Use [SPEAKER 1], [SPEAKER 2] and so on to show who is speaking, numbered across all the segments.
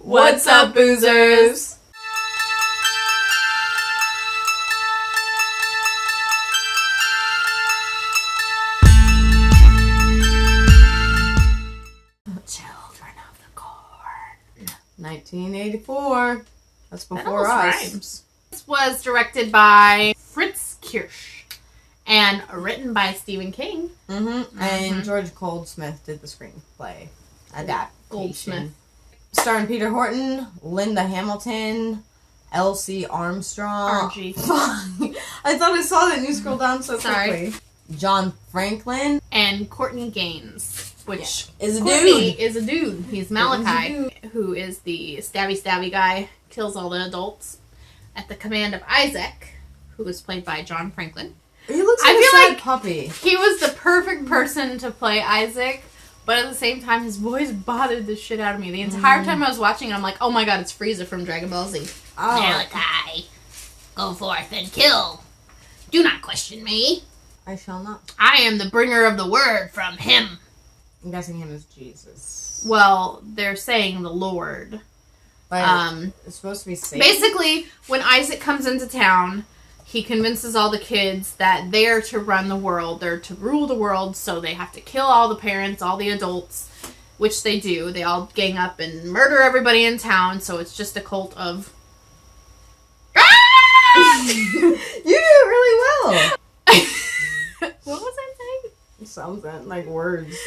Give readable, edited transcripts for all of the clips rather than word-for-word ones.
[SPEAKER 1] What's up, boozers?
[SPEAKER 2] Children of the Corn.
[SPEAKER 1] 1984. That's before us.
[SPEAKER 2] Rhymes. This was directed by Fritz Kirsch and written by Stephen King.
[SPEAKER 1] And George Goldsmith did the screenplay adaptation.
[SPEAKER 2] Goldsmith.
[SPEAKER 1] Starring Peter Horton, Linda Hamilton, Elsie Armstrong.
[SPEAKER 2] RG.
[SPEAKER 1] I thought I saw that and you scrolled down so quickly. John Franklin.
[SPEAKER 2] And Courtney Gaines, which
[SPEAKER 1] is a
[SPEAKER 2] Courtney
[SPEAKER 1] dude.
[SPEAKER 2] is a dude. He's Malachi, who is the stabby guy, kills all the adults at the command of Isaac, who is played by John Franklin.
[SPEAKER 1] He looks like a sad puppy.
[SPEAKER 2] He was the perfect person to play Isaac, but at the same time, his voice bothered the shit out of me. The entire time I was watching, I'm like, oh my god, it's Frieza from Dragon Ball Z.
[SPEAKER 1] Oh.
[SPEAKER 2] Malachi, go forth and kill. Do not question me.
[SPEAKER 1] I shall not.
[SPEAKER 2] I am the bringer of the word from him.
[SPEAKER 1] I'm guessing him as Jesus.
[SPEAKER 2] Well, they're saying the Lord.
[SPEAKER 1] But it's supposed to be Satan.
[SPEAKER 2] Basically, when Isaac comes into town, he convinces all the kids that they're to run the world. They're to rule the world, so they have to kill all the parents, all the adults, which they do. They all gang up and murder everybody in town, so it's just a cult of...
[SPEAKER 1] You do it really well.
[SPEAKER 2] What was I saying?
[SPEAKER 1] Something like words.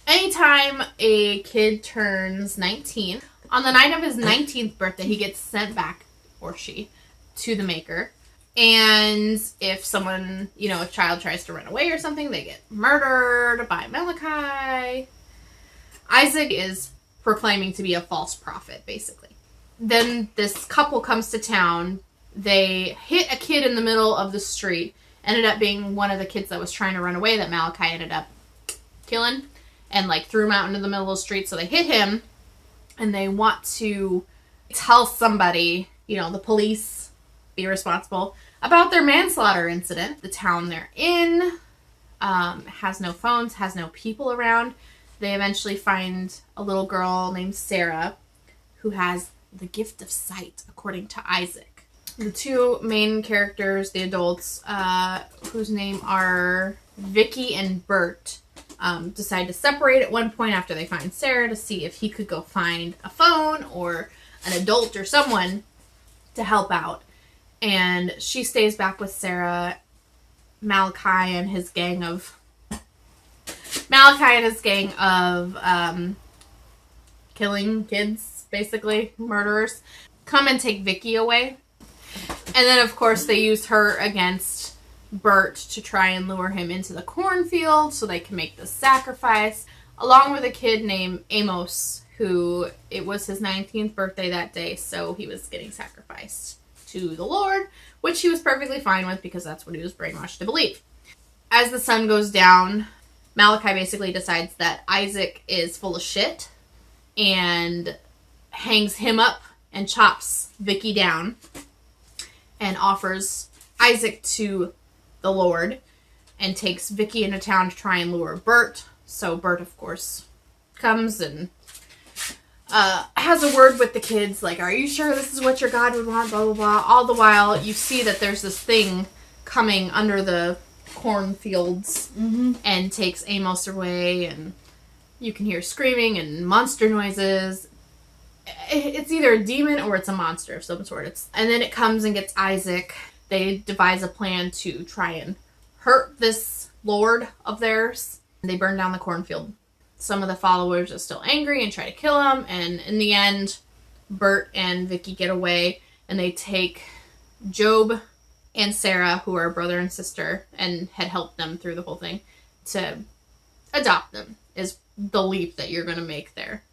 [SPEAKER 2] Anytime a kid turns 19, on the night of his 19th birthday, he gets sent back, or she, to the Maker. And if someone, a child tries to run away or something, they get murdered by Malachi. Isaac is proclaiming to be a false prophet, basically. Then this couple comes to town. They hit a kid in the middle of the street. Ended up being one of the kids that was trying to run away that Malachi ended up killing. And, threw him out into the middle of the street. So they hit him. And they want to tell somebody, the police, be responsible about their manslaughter incident. The town they're in has no phones, has no people around. They eventually find a little girl named Sarah who has the gift of sight, according to Isaac. The two main characters, the adults, whose name are Vicky and Bert, decide to separate at one point after they find Sarah to see if he could go find a phone or an adult or someone to help out. And she stays back with Sarah. Malachi and his gang of killing kids, basically, murderers, come and take Vicky away. And then, of course, they use her against Bert to try and lure him into the cornfield so they can make the sacrifice, along with a kid named Amos, who it was his 19th birthday that day, so he was getting sacrificed to the Lord, which he was perfectly fine with because that's what he was brainwashed to believe. As the sun goes down, Malachi basically decides that Isaac is full of shit and hangs him up and chops Vicky down and offers Isaac to the Lord and takes Vicky into town to try and lure Bert. So Bert, of course, comes and has a word with the kids, like, are you sure this is what your God would want, blah, blah, blah. All the while, you see that there's this thing coming under the cornfields and takes Amos away, and you can hear screaming and monster noises. It's either a demon or it's a monster of some sort. And then it comes and gets Isaac. They devise a plan to try and hurt this lord of theirs. They burn down the cornfield. Some of the followers are still angry and try to kill him. And in the end, Bert and Vicky get away. And they take Job and Sarah, who are brother and sister, and had helped them through the whole thing, to adopt them, is the leap that you're going to make there.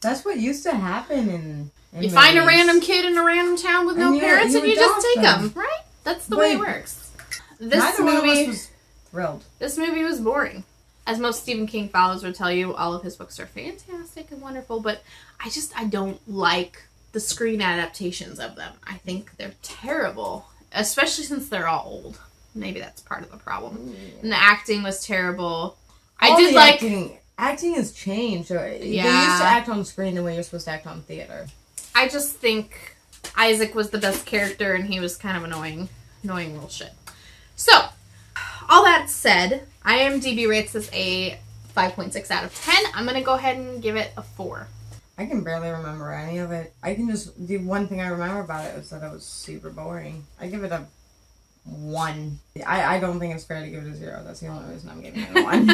[SPEAKER 1] That's what used to happen in
[SPEAKER 2] you find a random kid in a random town with no parents, and you just take them, right? That's the way it works.
[SPEAKER 1] Neither one of us was thrilled.
[SPEAKER 2] This movie was boring. As most Stephen King followers would tell you, all of his books are fantastic and wonderful, but I don't like the screen adaptations of them. I think they're terrible, especially since they're all old. Maybe that's part of the problem. And the acting was terrible. I did like
[SPEAKER 1] acting has changed.
[SPEAKER 2] Yeah.
[SPEAKER 1] They used to act on screen the way you're supposed to act on theater.
[SPEAKER 2] I just think Isaac was the best character, and he was kind of annoying little shit. So, all that said, IMDb rates this a 5.6 out of 10. I'm going to go ahead and give it a 4.
[SPEAKER 1] I can barely remember any of it. The one thing I remember about it was that it was super boring. I give it a 1. I don't think it's fair to give it a 0. That's the only reason I'm giving it a 1.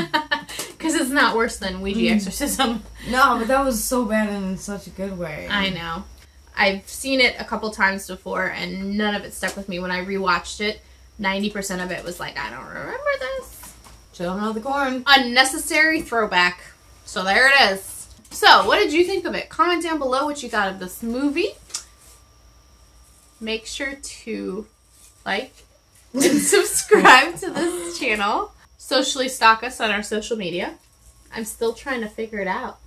[SPEAKER 2] Because it's not worse than Ouija Exorcism.
[SPEAKER 1] No, but that was so bad and in such a good way.
[SPEAKER 2] I know. I've seen it a couple times before, and none of it stuck with me. When I rewatched it, 90% of it was like, I don't remember this.
[SPEAKER 1] Children of the Corn.
[SPEAKER 2] Unnecessary throwback. So there it is. So, what did you think of it? Comment down below what you thought of this movie. Make sure to like and subscribe to this channel. Socially stalk us on our social media. I'm still trying to figure it out.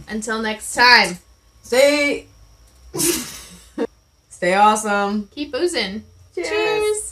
[SPEAKER 2] Until next time.
[SPEAKER 1] Stay awesome.
[SPEAKER 2] Keep boozing.
[SPEAKER 1] Cheers.
[SPEAKER 2] Cheers.